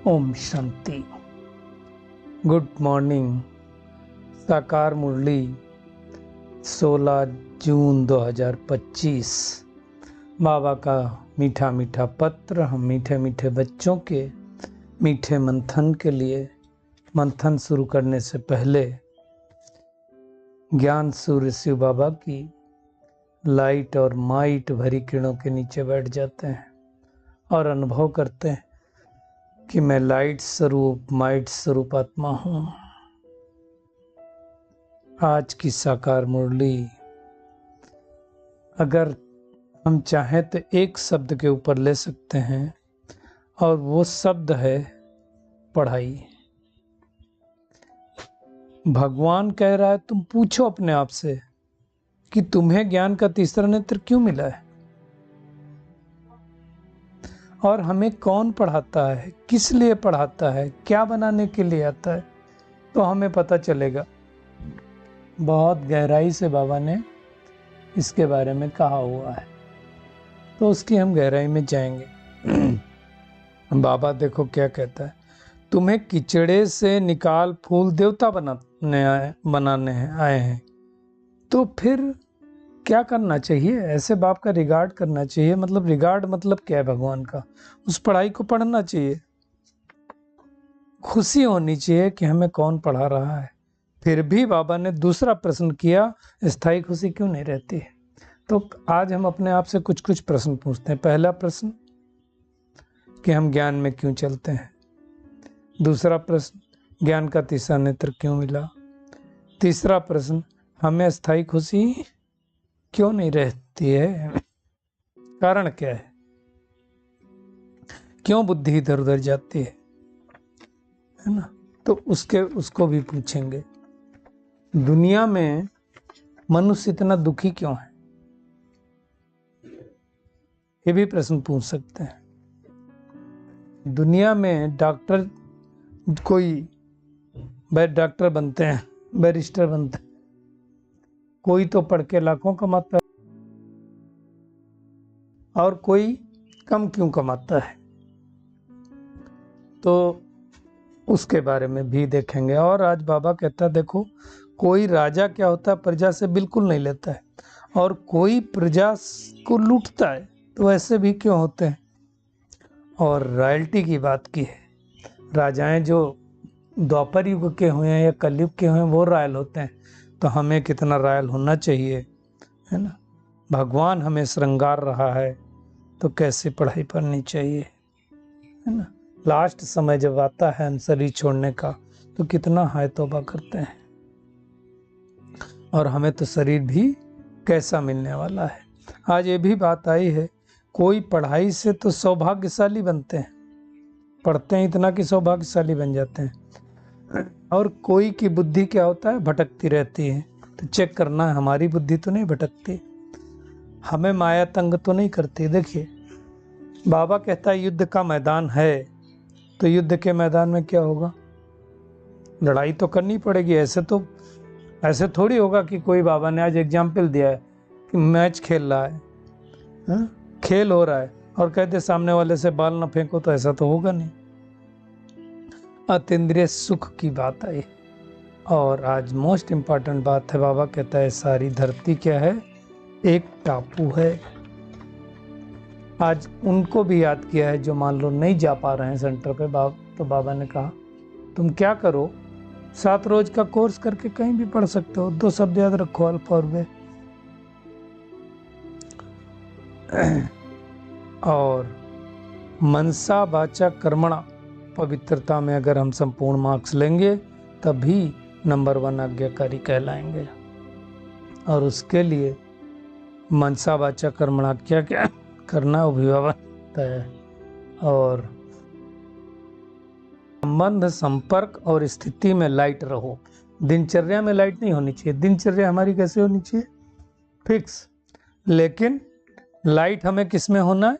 Om Shanti. Good morning. साकार मुरली 16 जून 2025। बाबा का मीठा मीठा पत्र। हम मीठे मीठे बच्चों के मीठे मंथन के लिए मंथन शुरू करने से पहले ज्ञान सूर्य शिव बाबा की लाइट और माइट भरी किरणों के नीचे बैठ जाते हैं और अनुभव करते हैं कि मैं लाइट स्वरूप माइट स्वरूप आत्मा हूं। आज की साकार मुरली, अगर हम चाहें तो एक शब्द के ऊपर ले सकते हैं और वो शब्द है पढ़ाई। भगवान कह रहा है, तुम पूछो अपने आप से कि तुम्हें ज्ञान का तीसरा नेत्र क्यों मिला है और हमें कौन पढ़ाता है, किस लिए पढ़ाता है, क्या बनाने के लिए आता है, तो हमें पता चलेगा। बहुत गहराई से बाबा ने इसके बारे में कहा हुआ है, तो उसकी हम गहराई में जाएंगे। बाबा देखो क्या कहता है, तुम्हें कीचड़े से निकाल फूल देवता बनाने आए हैं, तो फिर क्या करना चाहिए? ऐसे बाप का रिगार्ड करना चाहिए। मतलब रिगार्ड मतलब क्या है? भगवान का उस पढ़ाई को पढ़ना चाहिए, खुशी होनी चाहिए कि हमें कौन पढ़ा रहा है। फिर भी बाबा ने दूसरा प्रश्न किया, स्थायी खुशी क्यों नहीं रहती है? तो आज हम अपने आप से कुछ कुछ प्रश्न पूछते हैं। पहला प्रश्न कि हम ज्ञान में क्यों चलते हैं। दूसरा प्रश्न, ज्ञान का तीसरा नेत्र क्यों मिला। तीसरा प्रश्न, हमें स्थायी खुशी क्यों नहीं रहती है, कारण क्या है, क्यों बुद्धि इधर उधर जाती है ना? तो उसको भी पूछेंगे। दुनिया में मनुष्य इतना दुखी क्यों है, ये भी प्रश्न पूछ सकते हैं। दुनिया में डॉक्टर, कोई डॉक्टर बनते हैं, बैरिस्टर बनते हैं, कोई तो पढ़ के लाखों कमाता है और कोई कम क्यों कमाता है, तो उसके बारे में भी देखेंगे। और आज बाबा कहता है, देखो कोई राजा क्या होता है, प्रजा से बिल्कुल नहीं लेता है, और कोई प्रजा को लूटता है, तो ऐसे भी क्यों होते हैं। और रॉयल्टी की बात की है, राजाएं जो द्वापर युग के हुए हैं या कलयुग के हुए हैं वो रॉयल होते हैं, तो हमें कितना रॉयल होना चाहिए, है ना? भगवान हमें श्रृंगार रहा है, तो कैसे पढ़ाई पढ़नी चाहिए, है ना? लास्ट समय जब आता है हम शरीर छोड़ने का, तो कितना हाय तौबा करते हैं, और हमें तो शरीर भी कैसा मिलने वाला है। आज ये भी बात आई है, कोई पढ़ाई से तो सौभाग्यशाली बनते हैं, पढ़ते हैं इतना कि सौभाग्यशाली बन जाते हैं, और कोई की बुद्धि क्या होता है, भटकती रहती है। तो चेक करना है, हमारी बुद्धि तो नहीं भटकती, हमें माया तंग तो नहीं करती। देखिए बाबा कहता है युद्ध का मैदान है, तो युद्ध के मैदान में क्या होगा, लड़ाई तो करनी पड़ेगी। ऐसे थोड़ी होगा कि कोई, बाबा ने आज एग्जाम्पल दिया है कि मैच खेल रहा है, खेल हो रहा है, और कहते सामने वाले से बाल ना फेंको, तो ऐसा तो होगा नहीं। अतीन्द्रिय सुख की बात आई। और आज मोस्ट इम्पॉर्टेंट बात है, बाबा कहता है सारी धरती क्या है, एक टापू है। आज उनको भी याद किया है जो मान लो नहीं जा पा रहे हैं सेंटर पे। तो बाबा ने कहा तुम क्या करो, 7 रोज का कोर्स करके कहीं भी पढ़ सकते हो। 2 शब्द याद रखो, अल्फा और बे। और मनसा वाचा कर्मणा, पवित्रता में अगर हम संपूर्ण मार्क्स लेंगे तभी नंबर 1 आज्ञाकारी कहलाएंगे। और उसके लिए मनसा वाचा कर्मणा क्या क्या करना, अभिभावक है। और संबंध, संपर्क और स्थिति में लाइट रहो। दिनचर्या में लाइट नहीं होनी चाहिए। दिनचर्या हमारी कैसे होनी चाहिए, फिक्स, लेकिन लाइट हमें किस में होना है,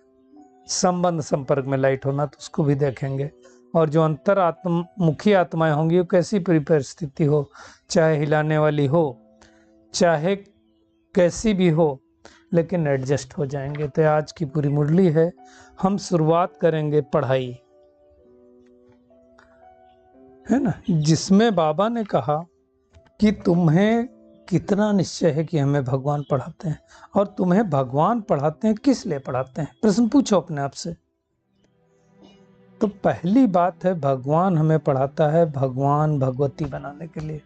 संबंध संपर्क में लाइट होना। तो उसको भी देखेंगे। और जो अंतर आत्ममुखी आत्माएं होंगी, वो कैसी परिस्थिति हो, चाहे हिलाने वाली हो, चाहे कैसी भी हो, लेकिन एडजस्ट हो जाएंगे। तो आज की पूरी मुरली है, हम शुरुआत करेंगे पढ़ाई। है ना, जिसमें बाबा ने कहा कि तुम्हें कितना निश्चय है कि हमें भगवान पढ़ाते हैं, और तुम्हें भगवान पढ़ाते हैं किस लिए पढ़ाते हैं, प्रश्न पूछो अपने आप से। तो पहली बात है, भगवान हमें पढ़ाता है भगवान भगवती बनाने के लिए।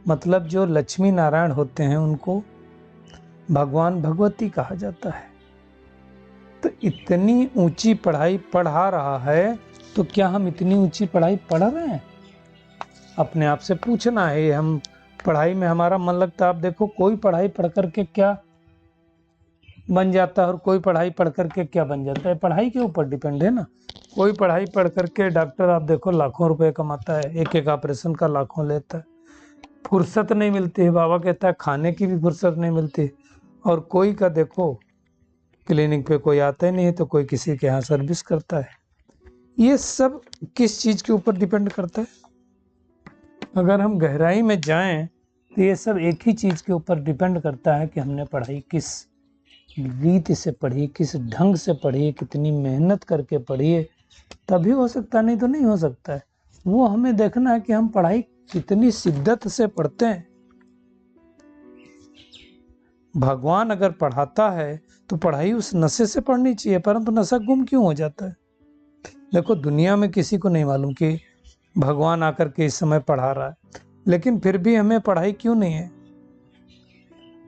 मतलब जो लक्ष्मी नारायण होते हैं उनको भगवान भगवती कहा जाता है। तो इतनी ऊंची पढ़ाई पढ़ा रहा है, तो क्या हम इतनी ऊंची पढ़ाई पढ़ रहे हैं? अपने आप से पूछना है। हम पढ़ाई में हमारा मन लगता है। आप देखो, कोई पढ़ाई पढ़ करके क्या बन जाता है और कोई पढ़ाई पढ़ करके क्या बन जाता है, पढ़ाई के ऊपर डिपेंड है ना। कोई पढ़ाई पढ़ करके डॉक्टर, आप देखो, लाखों रुपए कमाता है, एक एक ऑपरेशन का लाखों लेता है, फुर्सत नहीं मिलती है। बाबा कहता है खाने की भी फुर्सत नहीं मिलती। और कोई का देखो, क्लिनिक पे कोई आता ही नहीं है, तो कोई किसी के यहाँ सर्विस करता है। ये सब किस चीज़ के ऊपर डिपेंड करता है? अगर हम गहराई में जाएं तो ये सब एक ही चीज़ के ऊपर डिपेंड करता है कि हमने पढ़ाई किस रीति से पढ़ी, किस ढंग से पढ़ी, कितनी मेहनत करके पढ़ी है, तभी हो सकता, नहीं तो नहीं हो सकता है। वो हमें देखना है कि हम पढ़ाई कितनी शिद्दत से पढ़ते हैं। भगवान अगर पढ़ाता है तो पढ़ाई उस नशे से पढ़नी चाहिए, परंतु नशा गुम क्यों हो जाता है? देखो, दुनिया में किसी को नहीं मालूम कि भगवान आकर के इस समय पढ़ा रहा है, लेकिन फिर भी हमें पढ़ाई क्यों नहीं है?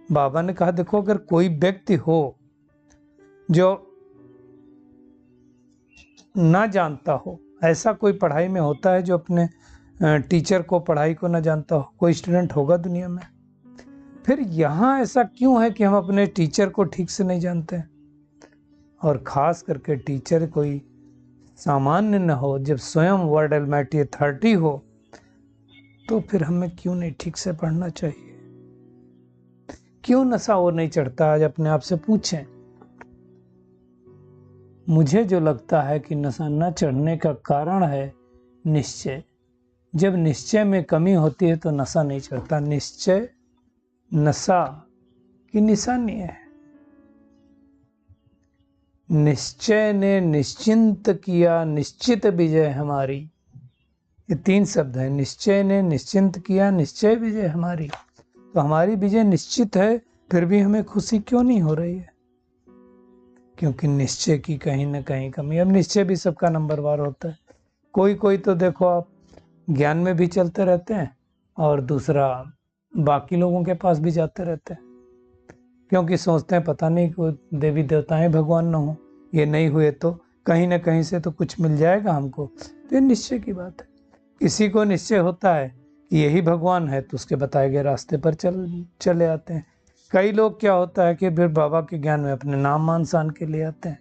बाबा ने कहा, देखो, अगर कोई व्यक्ति हो जो ना जानता हो, ऐसा कोई पढ़ाई में होता है जो अपने टीचर को, पढ़ाई को ना जानता हो? कोई स्टूडेंट होगा दुनिया में? फिर यहाँ ऐसा क्यों है कि हम अपने टीचर को ठीक से नहीं जानते? और ख़ास करके टीचर कोई सामान्य न हो, जब स्वयं वर्ड अलमाइटी अथॉरिटी हो, तो फिर हमें क्यों नहीं ठीक से पढ़ना चाहिए? क्यों नशा और नहीं चढ़ता? आज अपने आप से पूछें। मुझे जो लगता है कि नशा न चढ़ने का कारण है निश्चय। जब निश्चय में कमी होती है तो नशा नहीं चढ़ता। निश्चय नशा की निशानी है। निश्चय ने निश्चिंत किया, निश्चित विजय हमारी। ये 3 शब्द हैं। निश्चय ने निश्चिंत किया, निश्चय विजय हमारी। तो हमारी विजय निश्चित है, फिर भी हमें खुशी क्यों नहीं हो रही है? क्योंकि निश्चय की कहीं ना कहीं कमी। अब निश्चय भी सबका नंबरवार होता है। कोई कोई तो देखो, आप ज्ञान में भी चलते रहते हैं, और दूसरा बाकी लोगों के पास भी जाते रहते हैं, क्योंकि सोचते हैं पता नहीं कोई देवी देवताएं भगवान न हो, ये नहीं हुए तो कहीं ना कहीं से तो कुछ मिल जाएगा हमको। तो ये निश्चय की बात है। किसी को निश्चय होता है कि यही भगवान है, तो उसके बताए गए रास्ते पर चले आते हैं। कई लोग क्या होता है कि फिर बाबा के ज्ञान में अपने नाम मान शान के लिए आते हैं,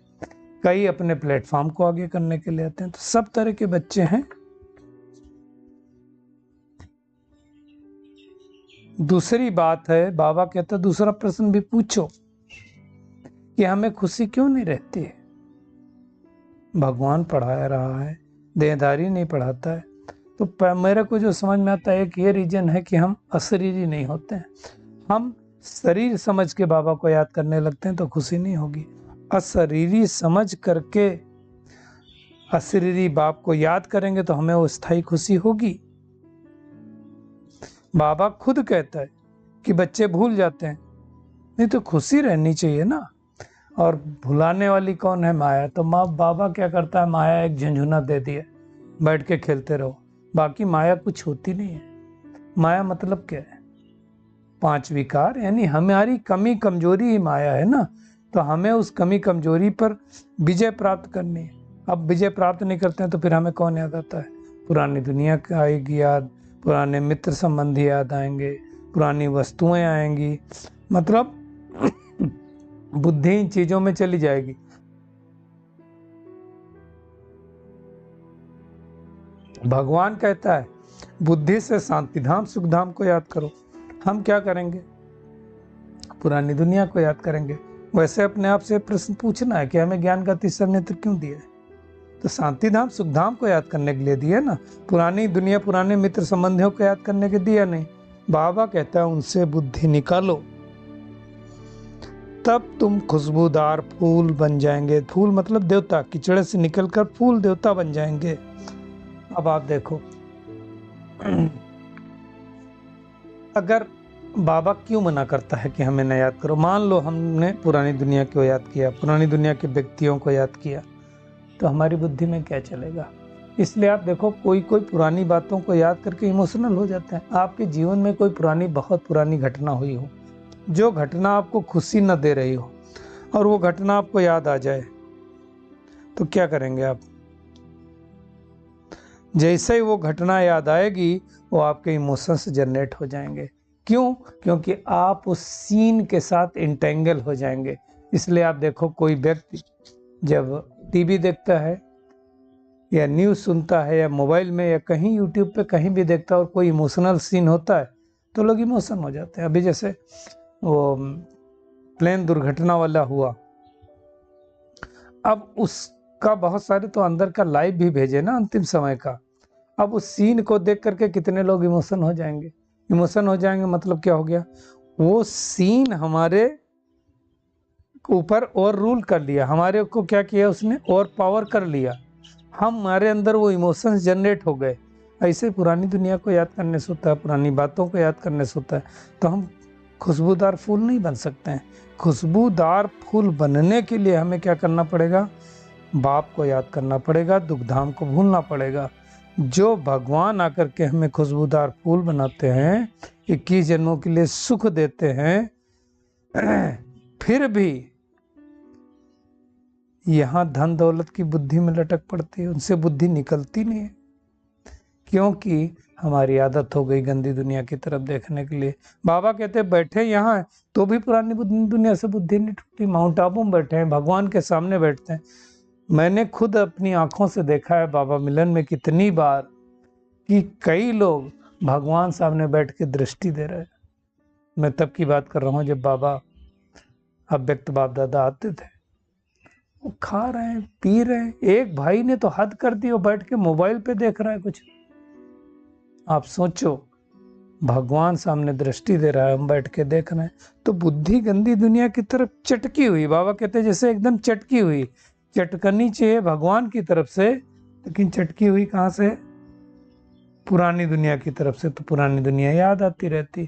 कई अपने प्लेटफॉर्म को आगे करने के लिए आते हैं। तो सब तरह के बच्चे हैं। दूसरी बात है, बाबा कहता है दूसरा प्रश्न भी पूछो कि हमें खुशी क्यों नहीं रहती है? भगवान पढ़ा रहा है, देहधारी नहीं पढ़ाता है। तो मेरे को जो समझ में आता है, एक ये रीजन है कि हम अशरीरी नहीं होते हैं। हम शरीर समझ के बाबा को याद करने लगते हैं तो खुशी नहीं होगी। अशरीरी समझ करके अशरीरी बाप को याद करेंगे तो हमें वो स्थायी खुशी होगी। बाबा खुद कहता है कि बच्चे भूल जाते हैं, नहीं तो खुशी रहनी चाहिए ना। और भुलाने वाली कौन है? माया। तो बाबा क्या करता है? माया एक झुंझुना दे दिया, बैठ के खेलते रहो। बाकी माया कुछ होती नहीं है। माया मतलब क्या है? 5 विकार, यानी हमारी कमी कमजोरी ही माया है ना। तो हमें उस कमी कमजोरी पर विजय प्राप्त करनी है। अब विजय प्राप्त नहीं करते हैं तो फिर हमें कौन याद आता है? पुरानी दुनिया आएगी याद, पुराने मित्र संबंधी याद आएंगे, पुरानी वस्तुएं आएंगी, मतलब बुद्धि इन चीजों में चली जाएगी। भगवान कहता है बुद्धि से शांतिधाम सुखधाम को याद करो। हम क्या करेंगे? पुरानी दुनिया को याद करेंगे। वैसे अपने आप से प्रश्न पूछना है कि हमें ज्ञान का तीसरा नेत्र क्यों दिया है? तो शांतिधाम सुखधाम को याद करने के लिए दिया ना। पुरानी दुनिया, पुराने मित्र संबंधियों को याद करने के दिया नहीं। बाबा कहता है उनसे बुद्धि निकालो, तब तुम खुशबूदार फूल बन जाएंगे। फूल मतलब देवता, कीचड़े से निकलकर फूल देवता बन जाएंगे। अब आप देखो, अगर बाबा क्यों मना करता है कि हमें न याद करो? मान लो हमने पुरानी दुनिया को याद किया, पुरानी दुनिया के व्यक्तियों को याद किया, तो हमारी बुद्धि में क्या चलेगा? इसलिए आप देखो, कोई कोई पुरानी बातों को याद करके इमोशनल हो जाते हैं। आपके जीवन में कोई पुरानी, बहुत पुरानी घटना हुई हो, जो घटना आपको खुशी न दे रही हो, और वो घटना आपको याद आ जाए, तो क्या करेंगे आप? जैसे ही वो घटना याद आएगी, वो आपके इमोशंस जनरेट हो जाएंगे। क्यों? क्योंकि आप उस सीन के साथ इंटेंगल हो जाएंगे। इसलिए आप देखो, कोई व्यक्ति जब टीवी देखता है या न्यूज़ सुनता है या मोबाइल में या कहीं यूट्यूब पे कहीं भी देखता है और कोई इमोशनल सीन होता है, तो लोग इमोशन हो जाते हैं। अभी जैसे वो प्लेन दुर्घटना वाला हुआ, अब उसका बहुत सारे तो अंदर का लाइव भी भेजे ना, अंतिम समय का। अब उस सीन को देख करके कितने लोग इमोशन हो जाएंगे। इमोशन हो जाएंगे मतलब क्या हो गया? वो सीन हमारे ऊपर और रूल कर लिया, हमारे को क्या किया उसने? और पावर कर लिया। हमारे अंदर वो इमोशंस जनरेट हो गए। ऐसे पुरानी दुनिया को याद करने से होता है, पुरानी बातों को याद करने से होता है। तो हम खुशबूदार फूल नहीं बन सकते हैं। खुशबूदार फूल बनने के लिए हमें क्या करना पड़ेगा? बाप को याद करना पड़ेगा, दुखधाम को भूलना पड़ेगा। जो भगवान आकर के हमें खुशबूदार फूल बनाते हैं, 21 जन्मों के लिए सुख देते हैं, फिर भी यहाँ धन दौलत की बुद्धि में लटक पड़ती है, उनसे बुद्धि निकलती नहीं है। क्योंकि हमारी आदत हो गई गंदी दुनिया की तरफ देखने के लिए। बाबा कहते हैं बैठे यहाँ तो भी पुरानी दुनिया से बुद्धि नहीं टूटी। माउंट आबू में बैठे हैं, भगवान के सामने बैठते हैं। मैंने खुद अपनी आंखों से देखा है बाबा मिलन में कितनी बार कि कई लोग भगवान सामने बैठ के दृष्टि दे रहे हैं। मैं तब की बात कर रहा हूँ जब बाबा अव्यक्त बाप दादा आते थे। वो खा रहे हैं, पी रहे हैं। एक भाई ने तो हद कर दी, वो बैठ के मोबाइल पे देख रहा है कुछ। आप सोचो, भगवान सामने दृष्टि दे रहा है, हम बैठ के देख रहे हैं। तो बुद्धि गंदी दुनिया की तरफ चटकी हुई। बाबा कहते हैं जैसे एकदम चटकी हुई। चटकनी चाहिए भगवान की तरफ से, लेकिन चटकी हुई कहाँ से? पुरानी दुनिया की तरफ से। तो पुरानी दुनिया याद आती रहती।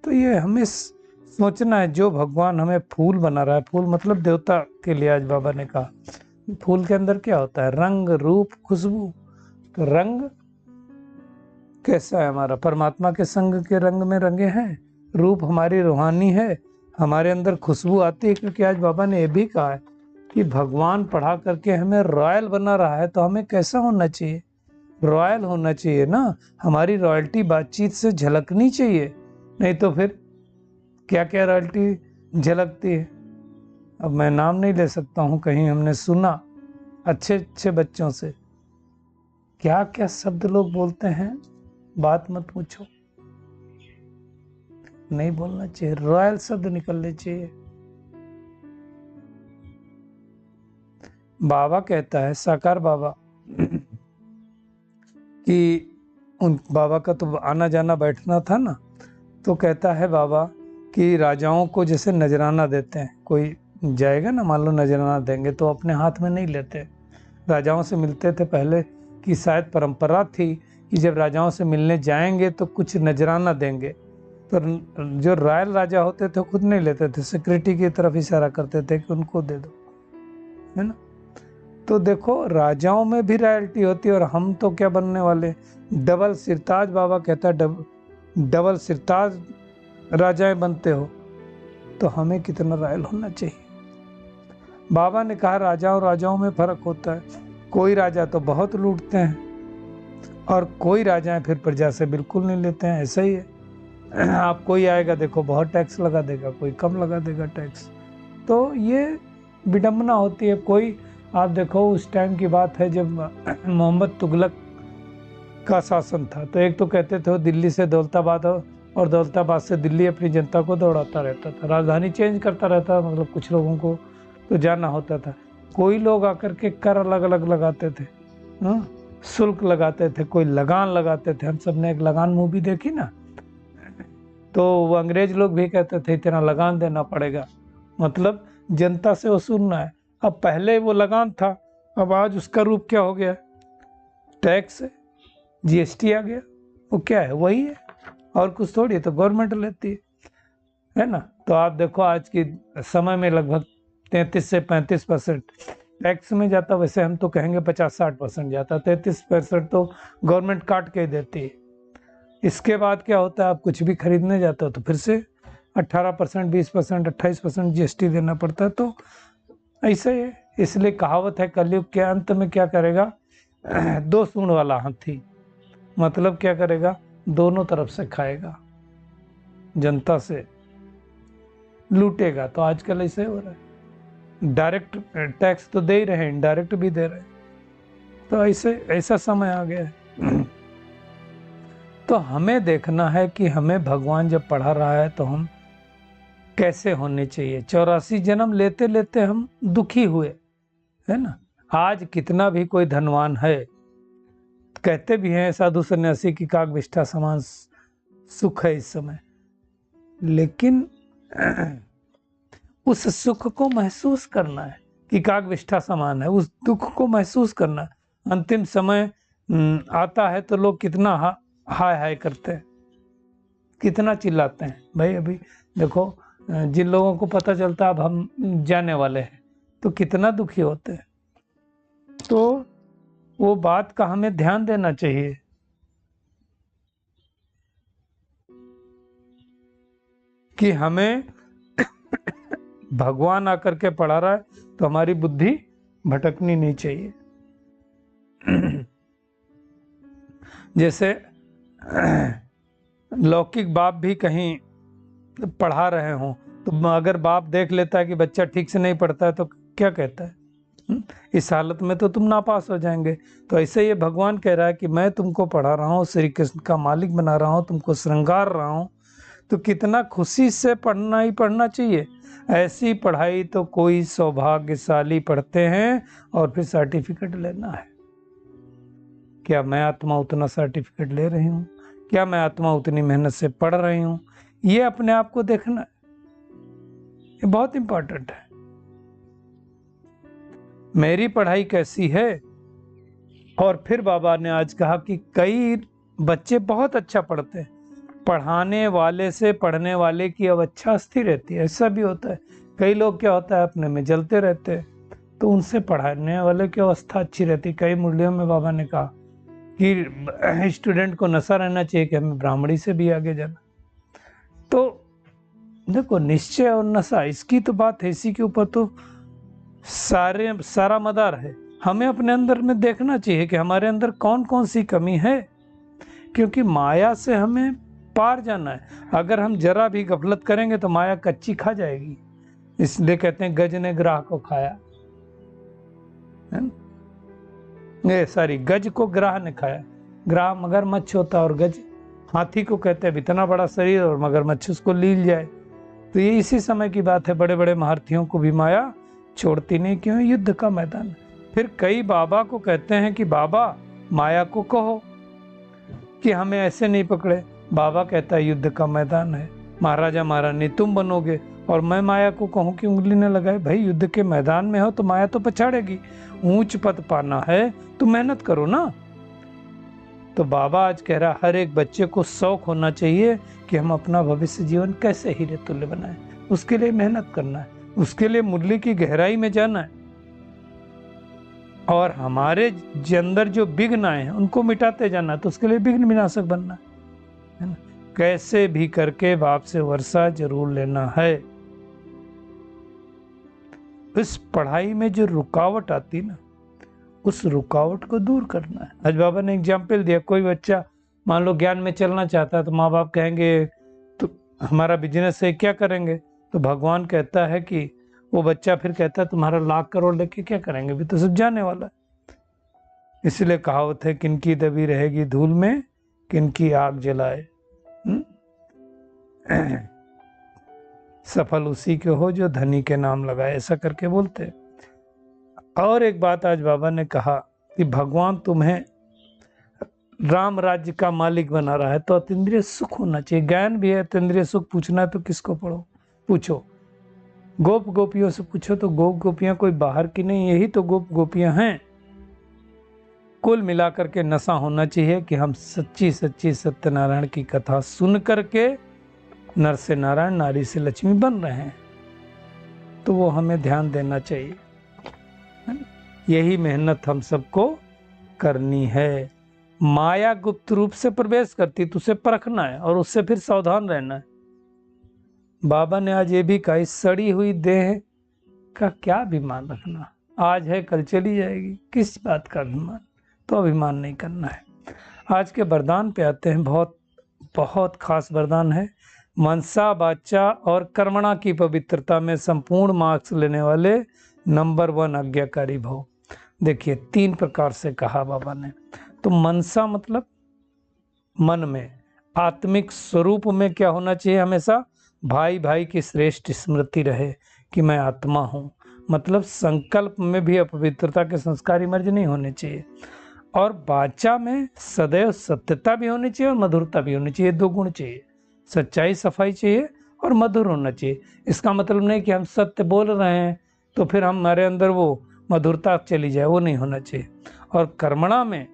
तो ये हमें सोचना है, जो भगवान हमें फूल बना रहा है, फूल मतलब देवता के लिए आज बाबा ने कहा, फूल के अंदर क्या होता है? रंग, रूप, खुशबू। तो रंग कैसा है हमारा? परमात्मा के संग के रंग में रंगे हैं। रूप हमारी रूहानी है, हमारे अंदर खुशबू आती है। क्योंकि आज बाबा ने यह भी कहा है कि भगवान पढ़ा करके हमें रॉयल बना रहा है, तो हमें कैसा होना चाहिए? रॉयल होना चाहिए ना। हमारी रॉयल्टी बातचीत से झलकनी चाहिए, नहीं तो फिर क्या क्या रॉयल्टी झलकती है। अब मैं नाम नहीं ले सकता हूँ, कहीं हमने सुना अच्छे अच्छे बच्चों से क्या क्या शब्द लोग बोलते हैं, बात मत पूछो। नहीं बोलना चाहिए, रॉयल शब्द निकलने चाहिए। बाबा कहता है, साकार बाबा, कि उन बाबा का तो आना जाना बैठना था ना, तो कहता है बाबा कि राजाओं को जैसे नजराना देते हैं, कोई जाएगा ना, मान लो नजराना देंगे, तो अपने हाथ में नहीं लेते। राजाओं से मिलते थे पहले, कि शायद परंपरा थी कि जब राजाओं से मिलने जाएंगे तो कुछ नजराना देंगे। तो जो रॉयल राजा होते थे खुद नहीं लेते थे, सिक्योरिटी की तरफ इशारा करते थे कि उनको दे दो, है ना। तो देखो, राजाओं में भी रॉयल्टी होती है, और हम तो क्या बनने वाले? डबल सिरताज। बाबा कहता है डबल सिरताज राजाएं बनते हो। तो हमें कितना रॉयल होना चाहिए। बाबा ने कहा राजाओं में फर्क होता है। कोई राजा तो बहुत लूटते हैं, और कोई राजाएं फिर प्रजा से बिल्कुल नहीं लेते हैं। ऐसा ही है। आप कोई आएगा देखो बहुत टैक्स लगा देगा, कोई कम लगा देगा टैक्स। तो ये विडंबना होती है। कोई आप देखो, उस टाइम की बात है जब मोहम्मद तुगलक का शासन था, तो एक तो कहते थे वो दिल्ली से दौलताबाद और दौलताबाद से दिल्ली अपनी जनता को दौड़ाता रहता था, राजधानी चेंज करता रहता, मतलब कुछ लोगों को तो जाना होता था। कोई लोग आकर के कर अलग अलग लगाते थे, शुल्क लगाते थे, कोई लगान लगाते थे। हम सब ने एक लगान मूवी देखी ना, तो वो अंग्रेज लोग भी कहते थे इतना लगान देना पड़ेगा, मतलब जनता से वसूलना है। अब पहले वो लगान था, अब आज उसका रूप क्या हो गया? टैक्स, जीएसटी आ गया। वो क्या है, वही है और कुछ थोड़ी है, तो गवर्नमेंट लेती है ना। तो आप देखो आज की समय में लगभग 33 से 35% टैक्स में जाता, वैसे हम तो कहेंगे 50-60% जाता, 33% तो गवर्नमेंट काट के ही देती है। इसके बाद क्या होता है, आप कुछ भी खरीदने जाते हो तो फिर से 18%, 20%, 28% जीएसटी देना पड़ता है। तो ऐसा ही है। इसलिए कहावत है, कलयुग के अंत में क्या करेगा, दो सूंड वाला हाथी, मतलब क्या करेगा, दोनों तरफ से खाएगा, जनता से लूटेगा। तो आजकल ऐसे हो रहा है, डायरेक्ट टैक्स तो दे ही रहे हैं, इनडायरेक्ट भी दे रहे हैं। तो ऐसे ऐसा समय आ गया है। तो हमें देखना है कि हमें भगवान जब पढ़ा रहा है तो हम कैसे होने चाहिए। 84 जन्म लेते लेते हम दुखी हुए, है ना। आज कितना भी कोई धनवान है, कहते भी हैं साधु सन्यासी की कागविष्ठा समान सुख है इस समय, लेकिन उस सुख को महसूस करना है कि कागविष्ठा समान है, उस दुख को महसूस करना है। अंतिम समय आता है तो लोग कितना हाय हाय करते हैं, कितना चिल्लाते हैं। भाई अभी देखो, जिन लोगों को पता चलता है अब हम जाने वाले हैं तो कितना दुखी होते हैं। तो वो बात का हमें ध्यान देना चाहिए कि हमें भगवान आकर के पढ़ा रहा है तो हमारी बुद्धि भटकनी नहीं चाहिए। जैसे लौकिक बाप भी कहीं पढ़ा रहे हों तो अगर बाप देख लेता है कि बच्चा ठीक से नहीं पढ़ता है तो क्या कहता है, इस हालत में तो तुम नापास हो जाएंगे। तो ऐसे ये भगवान कह रहा है कि मैं तुमको पढ़ा रहा हूँ, श्री कृष्ण का मालिक बना रहा हूँ, तुमको श्रृंगार रहा हूँ, तो कितना खुशी से पढ़ना ही पढ़ना चाहिए। ऐसी पढ़ाई तो कोई सौभाग्यशाली पढ़ते हैं और फिर सर्टिफिकेट लेना है। क्या मैं आत्मा उतना सर्टिफिकेट ले रही हूँ, क्या मैं आत्मा उतनी मेहनत से पढ़ रही हूँ, ये अपने आप को देखना है, ये बहुत इंपॉर्टेंट है। मेरी पढ़ाई कैसी है। और फिर बाबा ने आज कहा कि कई बच्चे बहुत अच्छा पढ़ते हैं, पढ़ाने वाले से पढ़ने वाले की अवस्था स्थिर रहती है। ऐसा भी होता है, कई लोग क्या होता है अपने में जलते रहते हैं, तो उनसे पढ़ाने वाले की अवस्था अच्छी रहती है। कई मुरलियों में बाबा ने कहा कि स्टूडेंट को नशा रहना चाहिए कि हमें ब्राह्मणी से भी आगे जाना। तो देखो, निश्चय और नशा, इसकी तो बात है, इसी के ऊपर तो सारा मदार है। हमें अपने अंदर में देखना चाहिए कि हमारे अंदर कौन कौन सी कमी है, क्योंकि माया से हमें पार जाना है। अगर हम जरा भी गफलत करेंगे तो माया कच्ची खा जाएगी। इसलिए कहते हैं गज ने ग्राह को खाया, है ना, सारी गज को ग्राह ने खाया। ग्राह मगरमच्छ होता और गज हाथी को कहते हैं। इतना बड़ा शरीर और मगरमच्छ उसको लील जाए। तो ये इसी समय की बात है, बड़े बड़े महारथियों को भी माया छोड़ती नहीं, क्यों, युद्ध का मैदान। फिर कई बाबा को कहते हैं कि बाबा माया को कहो कि हमें ऐसे नहीं पकड़े। बाबा कहता है युद्ध का मैदान है, महाराजा महारानी तुम बनोगे, और मैं माया को कहूँ कि उंगली न लगाए। भाई युद्ध के मैदान में हो तो माया तो पछाड़ेगी। ऊंच पद पाना है तो मेहनत करो ना। तो बाबा आज कह रहा, हर एक बच्चे को शौक होना चाहिए कि हम अपना भविष्य जीवन कैसे हीरे तुल्य बनाए। उसके लिए मेहनत करना है, उसके लिए मुरली की गहराई में जाना है, और हमारे अंदर जो विघ्न आए हैं उनको मिटाते जाना है। तो उसके लिए विघ्न विनाशक बनना है ना। कैसे भी करके बाप से वर्षा जरूर लेना है। इस पढ़ाई में जो रुकावट आती ना, उस रुकावट को दूर करना है। आज बाबा ने एग्जाम्पल दिया, कोई बच्चा मान लो ज्ञान में चलना चाहता है तो माँ बाप कहेंगे तो हमारा बिजनेस है, क्या करेंगे। तो भगवान कहता है कि वो बच्चा फिर कहता है तुम्हारा लाख करोड़ लेके क्या करेंगे, भी तो सब जाने वाला है। इसलिए कहावत है, किनकी दबी रहेगी धूल में, किनकी आग जलाए। सफल उसी के हो जो धनी के नाम लगाए, ऐसा करके बोलते। और एक बात आज बाबा ने कहा कि भगवान तुम्हें राम राज्य का मालिक बना रहा है तो अतीन्द्रिय सुख होना चाहिए। ज्ञान भी है, अतीन्द्रिय सुख पूछना है तो किसको पढ़ो, पूछो गोप गोपियों से पूछो। तो गोप गोपियां कोई बाहर की नहीं, यही तो गोप गोपियां हैं। कुल मिलाकर के नशा होना चाहिए कि हम सच्ची सच्ची सत्यनारायण की कथा सुन करके नर से नारायण, नारी से लक्ष्मी बन रहे हैं, तो वो हमें ध्यान देना चाहिए। यही मेहनत हम सबको करनी है। माया गुप्त रूप से प्रवेश करती, तो उसे परखना है और उससे फिर सावधान रहना है। बाबा ने आज ये भी कहा, इस सड़ी हुई देह का क्या अभिमान रखना, आज है कल चली जाएगी, किस बात का अभिमान, तो अभिमान नहीं करना है। आज के वरदान पे आते हैं, बहुत बहुत खास वरदान है। मनसा वाचा और कर्मणा की पवित्रता में संपूर्ण मार्क्स लेने वाले नंबर 1 आज्ञाकारी भव। देखिए 3 प्रकार से कहा बाबा ने। तो मनसा मतलब मन में, आत्मिक स्वरूप में क्या होना चाहिए, हमेशा भाई भाई की श्रेष्ठ स्मृति रहे कि मैं आत्मा हूँ। मतलब संकल्प में भी अपवित्रता के संस्कार इमर्ज नहीं होने चाहिए। और वाचा में सदैव सत्यता भी होनी चाहिए और मधुरता भी होनी चाहिए। 2 गुण चाहिए, सच्चाई सफाई चाहिए और मधुर होना चाहिए। इसका मतलब नहीं कि हम सत्य बोल रहे हैं तो फिर हमारे अंदर वो मधुरता चली जाए, वो नहीं होना चाहिए। और कर्मणा में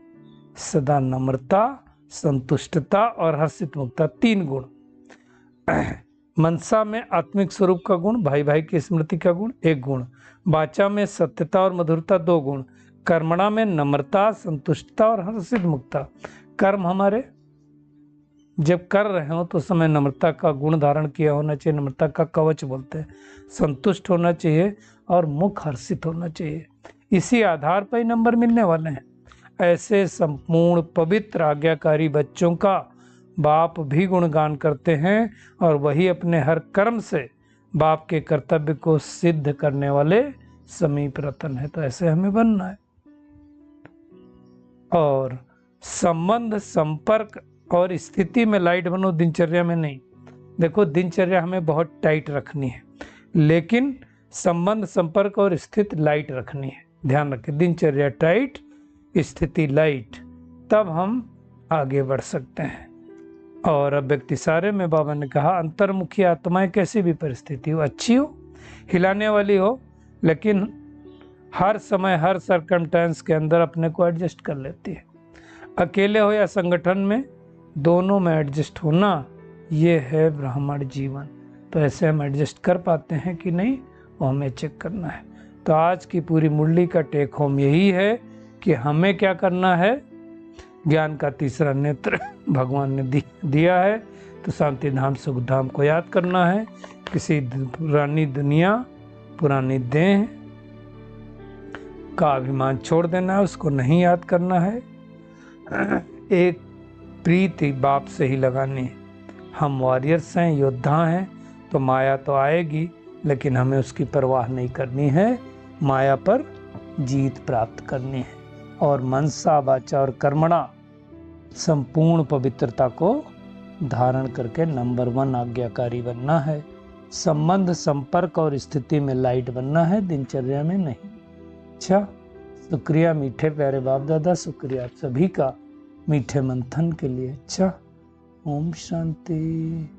सदा नम्रता, संतुष्टता और हर्षित मुक्ता, 3 गुण। मनसा में आत्मिक स्वरूप का गुण, भाई भाई की स्मृति का गुण 1 गुण। वाचा में सत्यता और मधुरता 2 गुण। कर्मणा में नम्रता, संतुष्टता और हर्षित मुक्ता। कर्म हमारे जब कर रहे हो तो समय नम्रता का गुण धारण किया होना चाहिए, नम्रता का कवच बोलते हैं। संतुष्ट होना चाहिए और मुख हर्षित होना चाहिए। इसी आधार पर ही नंबर मिलने वाले हैं। ऐसे संपूर्ण पवित्र आज्ञाकारी बच्चों का बाप भी गुणगान करते हैं और वही अपने हर कर्म से बाप के कर्तव्य को सिद्ध करने वाले समीप रतन है। तो ऐसे हमें बनना है। और संबंध, संपर्क और स्थिति में लाइट बनो, दिनचर्या में नहीं। देखो दिनचर्या हमें बहुत टाइट रखनी है, लेकिन संबंध, संपर्क और स्थिति लाइट रखनी है। ध्यान रखें, दिनचर्या टाइट, स्थिति लाइट, तब हम आगे बढ़ सकते हैं। और अब व्यक्ति सारे में बाबा ने कहा, अंतर्मुखी आत्माएं कैसी भी परिस्थिति हो, अच्छी हो, हिलाने वाली हो, लेकिन हर समय हर सर्कमस्टेंस के अंदर अपने को एडजस्ट कर लेती है। अकेले हो या संगठन में, दोनों में एडजस्ट होना, ये है ब्राह्मण जीवन। तो ऐसे हम एडजस्ट कर पाते हैं कि नहीं, वो हमें चेक करना है। तो आज की पूरी मुरली का टेक होम यही है कि हमें क्या करना है। ज्ञान का तीसरा नेत्र भगवान ने दिया है, तो शांति धाम सुख धाम को याद करना है। किसी पुरानी दुनिया, पुरानी देह का अभिमान छोड़ देना है, उसको नहीं याद करना है। एक प्रीति बाप से ही लगानी है। हम वॉरियर्स हैं, योद्धा हैं, तो माया तो आएगी, लेकिन हमें उसकी परवाह नहीं करनी है, माया पर जीत प्राप्त करनी है। और मनसा वाचा और कर्मणा संपूर्ण पवित्रता को धारण करके नंबर 1 आज्ञाकारी बनना है। संबंध, संपर्क और स्थिति में लाइट बनना है, दिनचर्या में नहीं। अच्छा, शुक्रिया मीठे प्यारे बाप दादा, शुक्रिया आप सभी का मीठे मंथन के लिए। अच्छा, ओम शांति।